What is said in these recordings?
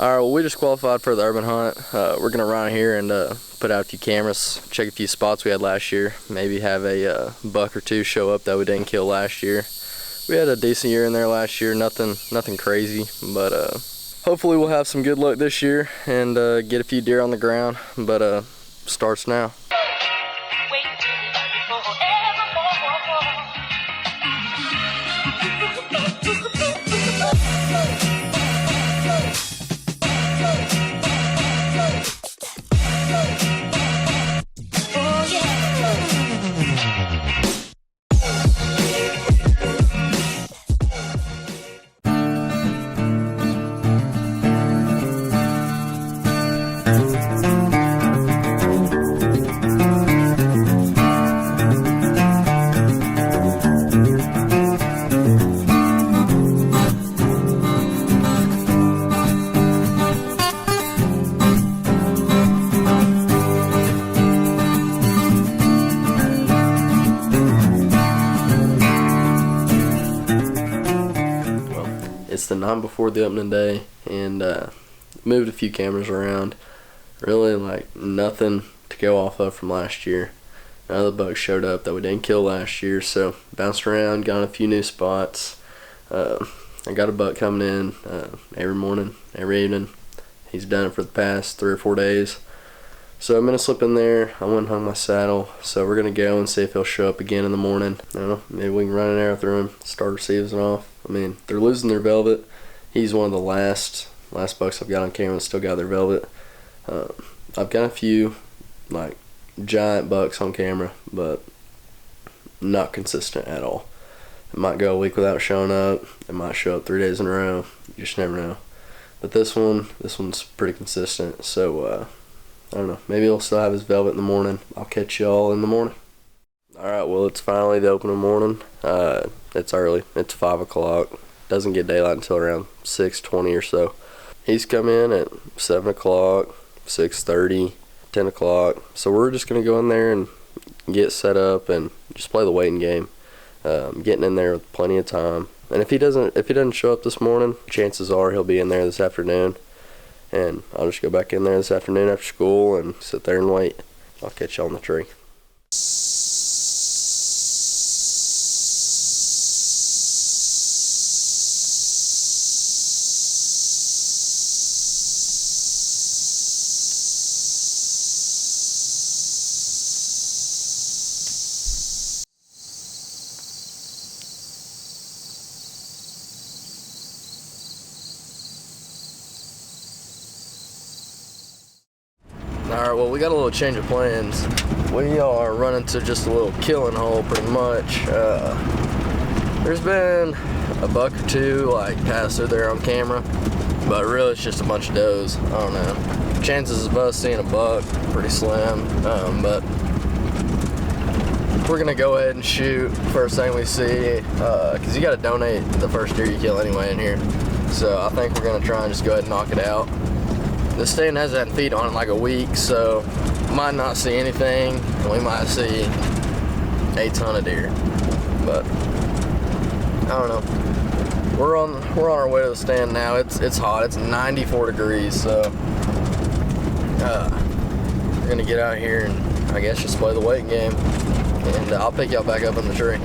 Alright, well, we just qualified for the urban hunt. We're going to run here and put out a few cameras, check a few spots we had last year, maybe have a buck or two show up that we didn't kill last year. We had a decent year in there last year, nothing crazy, but hopefully we'll have some good luck this year and get a few deer on the ground, but starts now. It's the night before the opening day, and moved a few cameras around. Really, like, nothing to go off of from last year. None of the bucks showed up that we didn't kill last year, so bounced around, got a few new spots. I got a buck coming in every morning, every evening. He's done it for the past 3 or 4 days. So I'm going to slip in there. I went and hung my saddle, so we're going to go and see if he'll show up again in the morning. I don't know, maybe we can run an arrow through him, start receiving off. I mean, they're losing their velvet. He's one of the last bucks I've got on camera that still got their velvet. I've got a few, like, giant bucks on camera, but not consistent at all. It might go a week without showing up. It might show up 3 days in a row. You just never know. But this one's pretty consistent, so I don't know, maybe he'll still have his velvet in the morning. I'll catch y'all in the morning. Alright, well, it's finally the opening morning. It's early. It's 5 o'clock. Doesn't get daylight until around 6:20 or so. He's come in at 7 o'clock, 6:30, 10 o'clock. So we're just going to go in there and get set up and just play the waiting game. Getting in there with plenty of time. And if he doesn't show up this morning, chances are he'll be in there this afternoon. And I'll just go back in there this afternoon after school and sit there and wait. I'll catch you on the tree. Alright, well, we got a little change of plans. We are running to just a little killing hole, pretty much. There's been a buck or two, like, pass through there on camera, but really it's just a bunch of does. I don't know. Chances of us seeing a buck, pretty slim, but we're gonna go ahead and shoot first thing we see, because you gotta donate the first deer you kill anyway in here. So I think we're gonna try and just go ahead and knock it out. The stand hasn't had feet on it in like a week, so might not see anything, and we might see a ton of deer. But I don't know. We're on our way to the stand now. It's hot. It's 94 degrees, so we're gonna get out here and I guess just play the waiting game. And I'll pick y'all back up in the tree.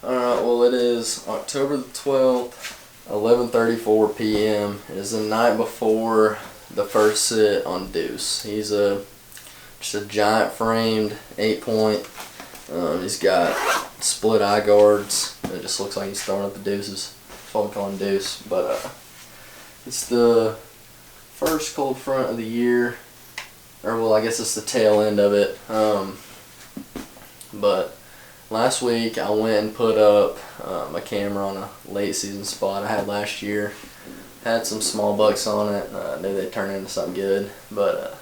Alright, well, it is October the 12th, 11:34 p.m. It is the night before the first sit on Deuce. He's just a giant framed 8-point. He's got split eye guards. It just looks like he's throwing up the deuces. That's why we call him Deuce. But it's the first cold front of the year. Or, well, I guess it's the tail end of it. But last week I went and put up a camera on a late season spot I had last year. Had some small bucks on it. Knew they'd turn into something good. But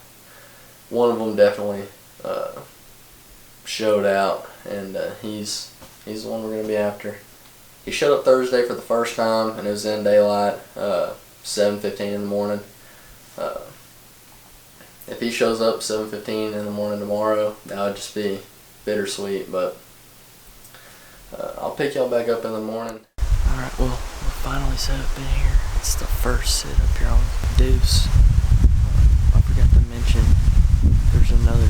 one of them definitely showed out, and he's the one we're gonna be after. He showed up Thursday for the first time, and it was in daylight, 7:15 in the morning. If he shows up 7:15 in the morning tomorrow, that would just be bittersweet. But I'll pick y'all back up in the morning. All right, well, we're finally set up in here. It's the first sit up here on Deuce. I forgot to mention there's another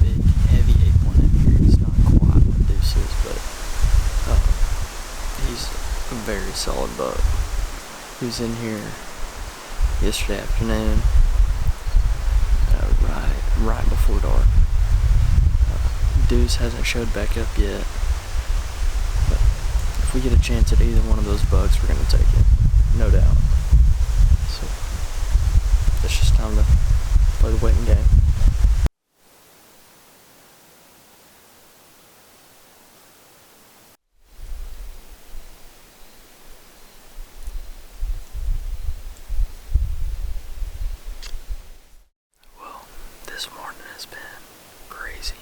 big heavy 8-1 in here. It's not quite what Deuce is, but he's a very solid buck. He was in here yesterday afternoon, right before dark. Deuce hasn't showed back up yet, but if we get a chance at either one of those bucks, we're gonna take it, no doubt. So it's just time to play the waiting game. Well, this morning has been crazy.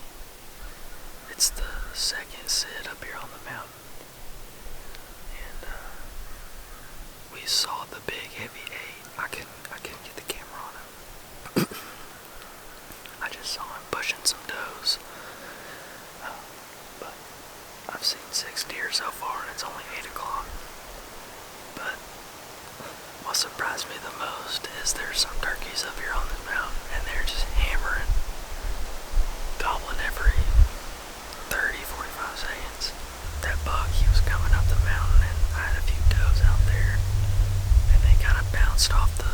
It's the second sit up here on the mountain, and we saw the big heavy 8. I couldn't get the camera on him. I just saw him pushing some does. But I've seen 6 deer so far, and it's only 8 o'clock. But what surprised me the most is there's some turkeys up here on this mountain, and they're just hammering, gobbling every 30, 45 seconds. That buck, he was coming up the mountain, and I had a few does out there, and they kind of bounced off the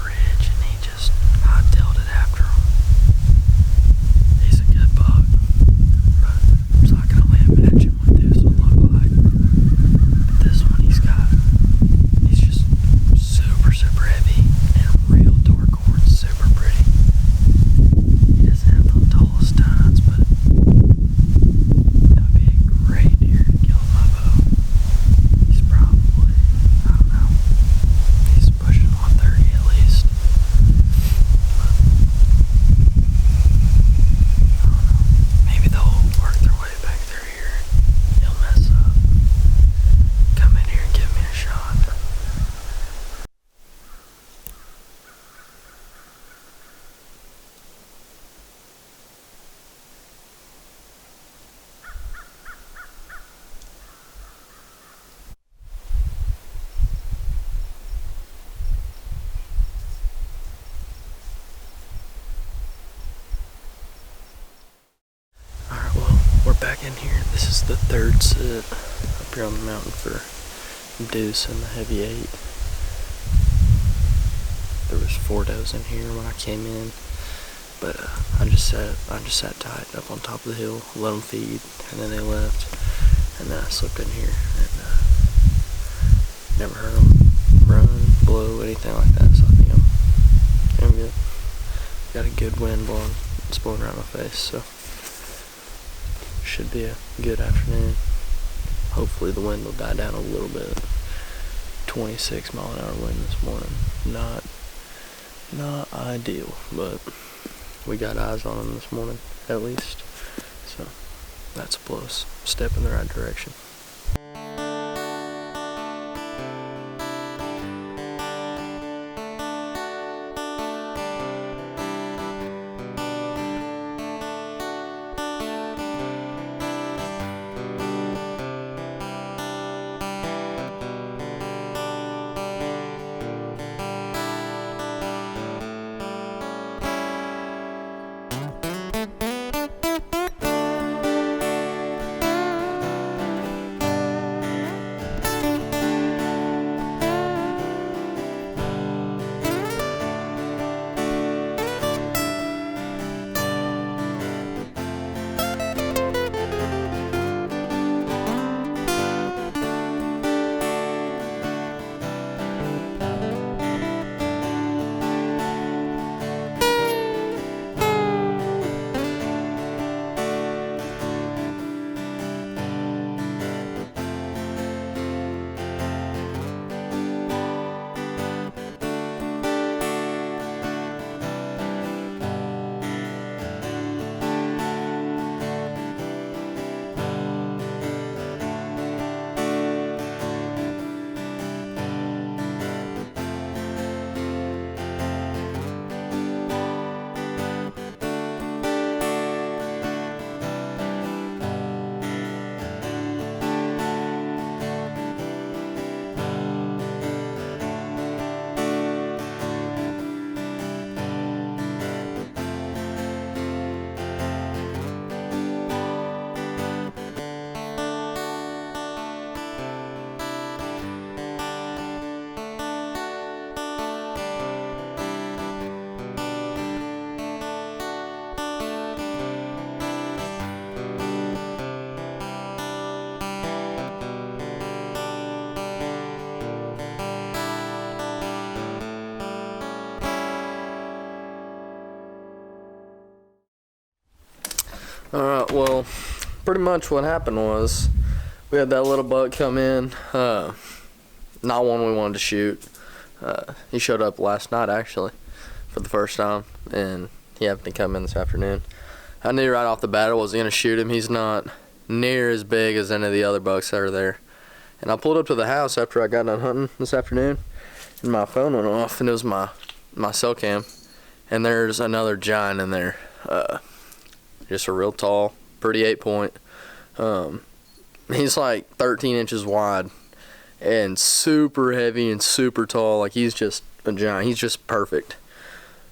ridge, and he just hot-tailed it after him. He's a good buck, but so I can only imagine what Deuce would look like. But this one, he's just super, super heavy and real dark horn, super pretty. He doesn't have the tallest tines, but that would be a great deer to kill with my bow. He's probably, I don't know, he's pushing 130 at least. But, I don't know, maybe they'll work their way back through here. He'll mess up. Come in here and give me a shot. Alright, well, we're back in here. This is the third sit up here on the mountain for Deuce and the heavy 8. There was 4 does in here when I came in, but I just sat tight up on top of the hill, let them feed, and then they left, and then I slipped in here and never heard them run, blow, anything like that. So I think I'm good. Got a good wind blowing. It's blowing right in my face, so should be a good afternoon. Hopefully the wind will die down a little bit. 26 mile an hour wind this morning. Not ideal, but we got eyes on them this morning at least, so that's a plus. Step in the right direction. Alright, well, pretty much what happened was we had that little buck come in. Not one we wanted to shoot. He showed up last night, actually, for the first time, and he happened to come in this afternoon. I knew right off the bat I wasn't going to shoot him. He's not near as big as any of the other bucks that are there. And I pulled up to the house after I got done hunting this afternoon, and my phone went off, and it was my cell cam. And there's another giant in there. Just a real tall, pretty 8-point. He's like 13 inches wide and super heavy and super tall. Like, he's just a giant. He's just perfect.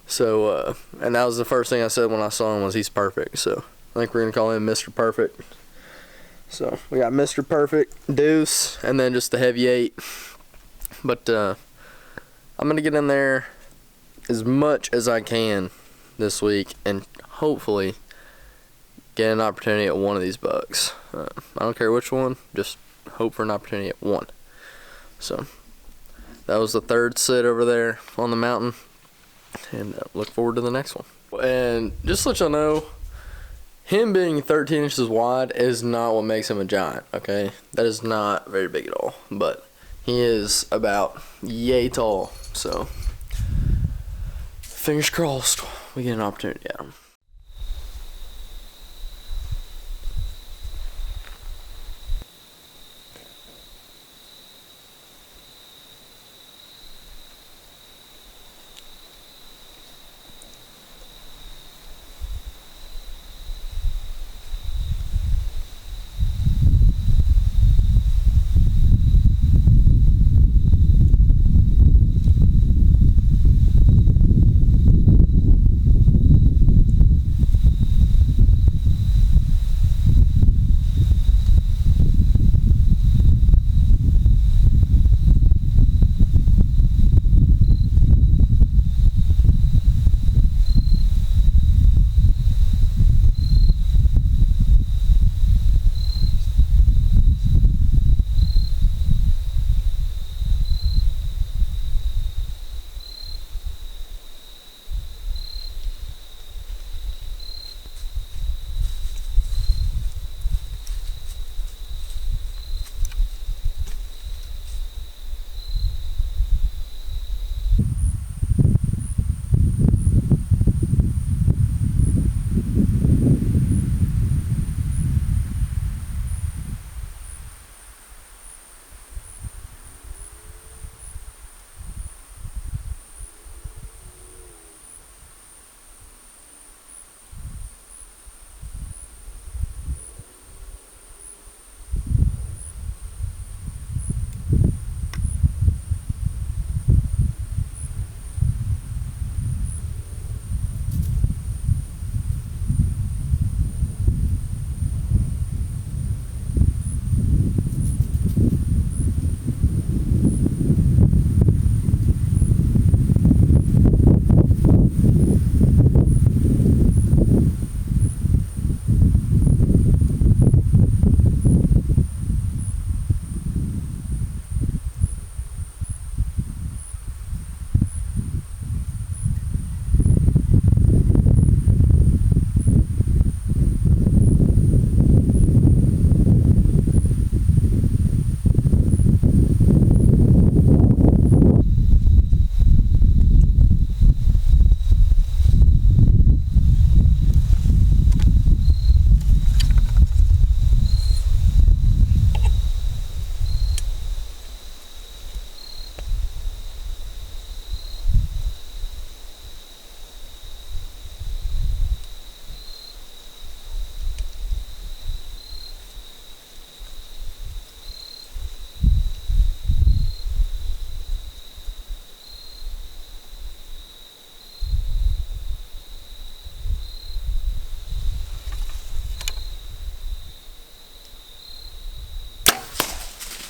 So, and that was the first thing I said when I saw him was he's perfect. So I think we're going to call him Mr. Perfect. So we got Mr. Perfect, Deuce, and then just the heavy 8. But I'm going to get in there as much as I can this week and hopefully get an opportunity at one of these bucks. I don't care which one, just hope for an opportunity at one. So that was the third sit over there on the mountain, and look forward to the next one. And just to let y'all know, him being 13 inches wide is not what makes him a giant, okay? That is not very big at all, but he is about yay tall. So fingers crossed we get an opportunity at him.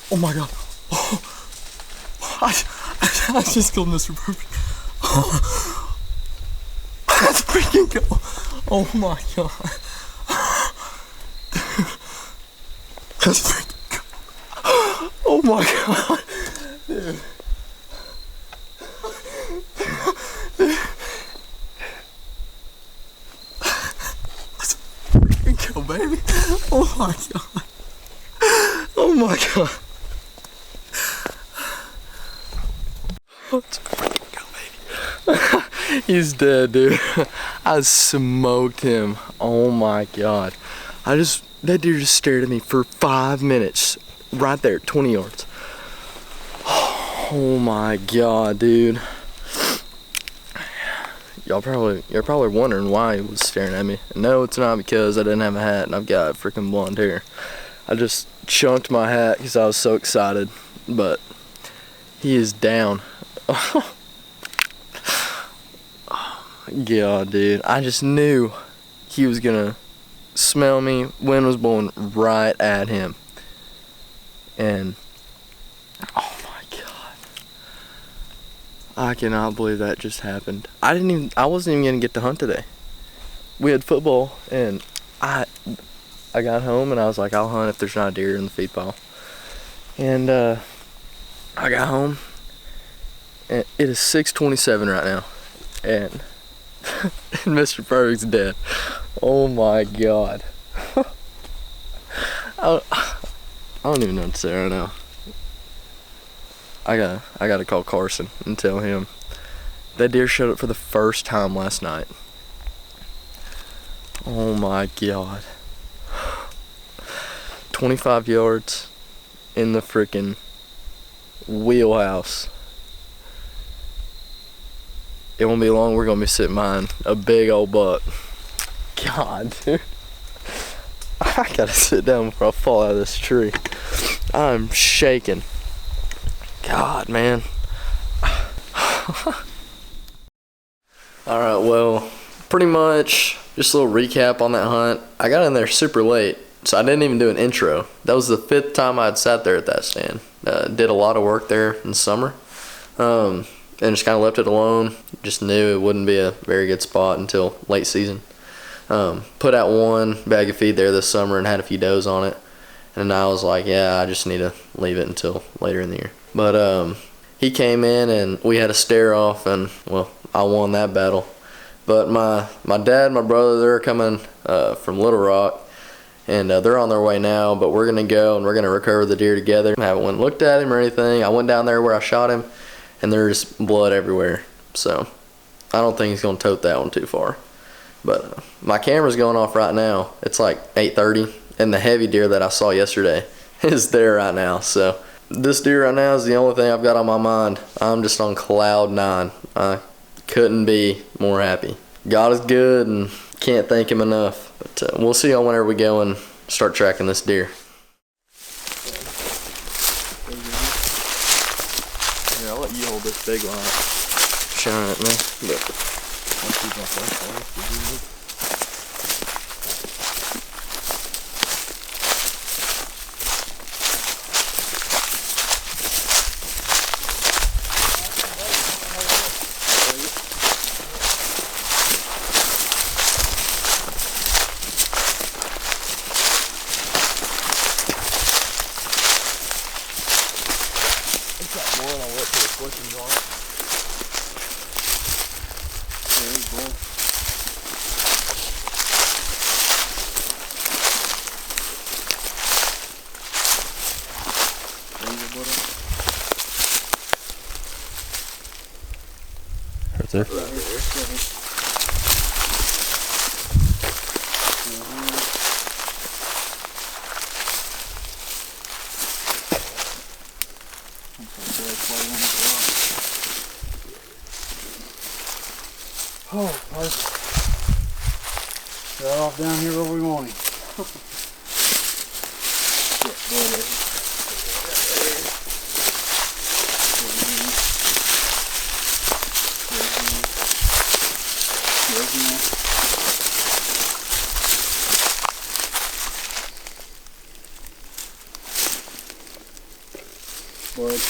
Oh my god. Oh, I just killed Mr. Perfect. Oh, let's freaking go. Oh my god. Let's freaking go. Oh my god. Dude. Let's freaking baby. Oh my God. Oh my God. Let's freaking go, baby. He's dead, dude. I smoked him. Oh my God. That deer just stared at me for 5 minutes. Right there, 20 yards. Oh my God, dude. You're probably wondering why he was staring at me. No, it's not because I didn't have a hat and I've got freaking blonde hair. I just chunked my hat because I was so excited. But he is down. Oh my God, dude. I just knew he was gonna smell me. Wind was blowing right at him. And oh my God. I cannot believe that just happened. I wasn't even gonna get to hunt today. We had football and I got home and I was like, I'll hunt if there's not a deer in the feed pile. And I got home and it is 6:27 right now. And Mr. Perfect's dead. Oh my God. I don't even know what to say right now. I gotta call Karston and tell him that deer showed up for the first time last night. Oh my God. 25 yards in the freaking wheelhouse. It won't be long, we're gonna be sitting behind a big old buck. God, dude. I gotta sit down before I fall out of this tree. I'm shaking. God, man. Alright, well, pretty much just a little recap on that hunt. I got in there super late, so I didn't even do an intro. That was the 5th time I'd sat there at that stand. Did a lot of work there in the summer. And just kind of left it alone. Just knew it wouldn't be a very good spot until late season. Put out one bag of feed there this summer and had a few does on it. And I was like, yeah, I just need to leave it until later in the year. But he came in and we had a stare off and, well, I won that battle. But my dad and my brother, they're coming from Little Rock. And they're on their way now, but we're going to go and we're going to recover the deer together. I haven't went and looked at him or anything. I went down there where I shot him. And there's blood everywhere, so I don't think he's gonna tote that one too far. But my camera's going off right now. It's like 8:30, and the heavy deer that I saw yesterday is there right now. So this deer right now is the only thing I've got on my mind. I'm just on cloud 9. I couldn't be more happy. God is good, and can't thank him enough. But we'll see y'all whenever we go and start tracking this deer. I'll let you hold this big one shining at me, but I'll keep my flashlight. Right there. Right here. Oh, perfect. Right off down here where we want him. Bud.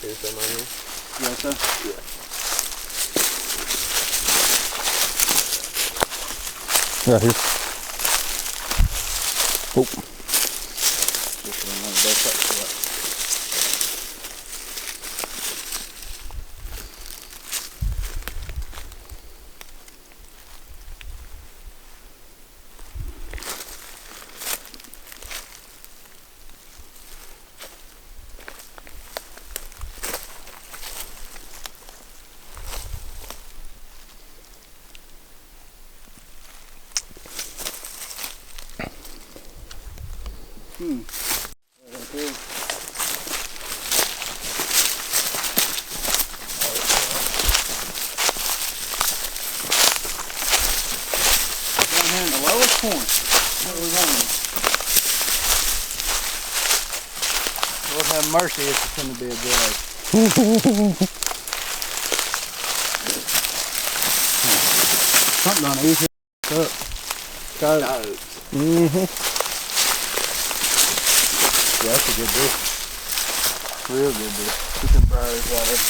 Here's some right here. You got that? Yeah. Right here. Oh. Down here in the lowest point. What was on it? Lord have mercy, it's going to be a drag. Something done eat it up. Coyotes. Yeah, that's a good dish. Real good dish. Keep them briars out there.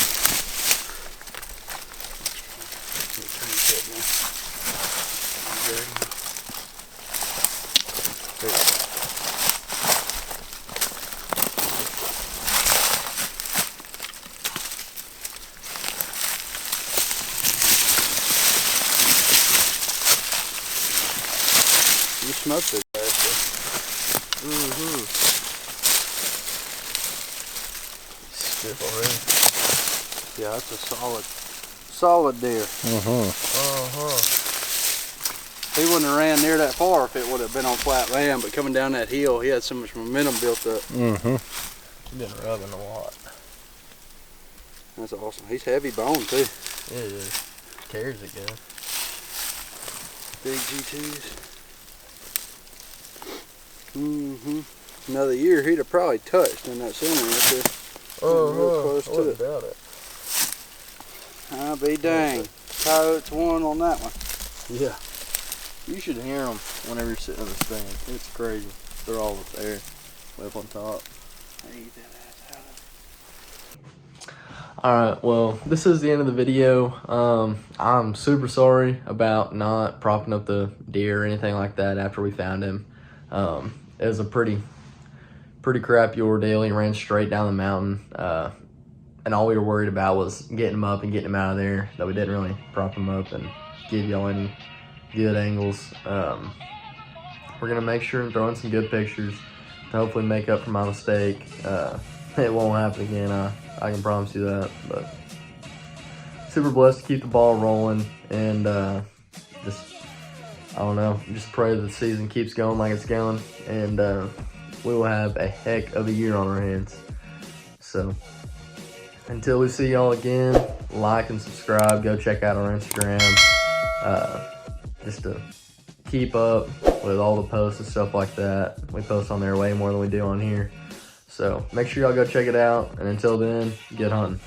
You smoked it last year. Stiff already. Yeah, that's a solid deer. He wouldn't have ran near that far if it would have been on flat land, but coming down that hill, he had so much momentum built up. He's been rubbing a lot. That's awesome. He's heavy bone too. Yeah, it is. Carries it good. Big G2s. Another year, he'd have probably touched in that center right there. Real close to it. Doubt it. I'll be dang. Coyotes won on that one. Yeah. You should hear them whenever you're sitting in the stand. It's crazy. They're all up there, way up on top. Alright, well, this is the end of the video. I'm super sorry about not propping up the deer or anything like that after we found him. It was a pretty crappy ordeal. He ran straight down the mountain, and all we were worried about was getting him up and getting him out of there, that we didn't really prop him up and give y'all any good angles. We're gonna make sure and throw in some good pictures to hopefully make up for my mistake. It won't happen again, I can promise you that. But super blessed to keep the ball rolling, and I don't know, just pray that the season keeps going like it's going, and we will have a heck of a year on our hands. So until we see y'all again, like and subscribe. Go check out our Instagram, just to keep up with all the posts and stuff like that. We post on there way more than we do on here. So make sure y'all go check it out, and until then, get hunting.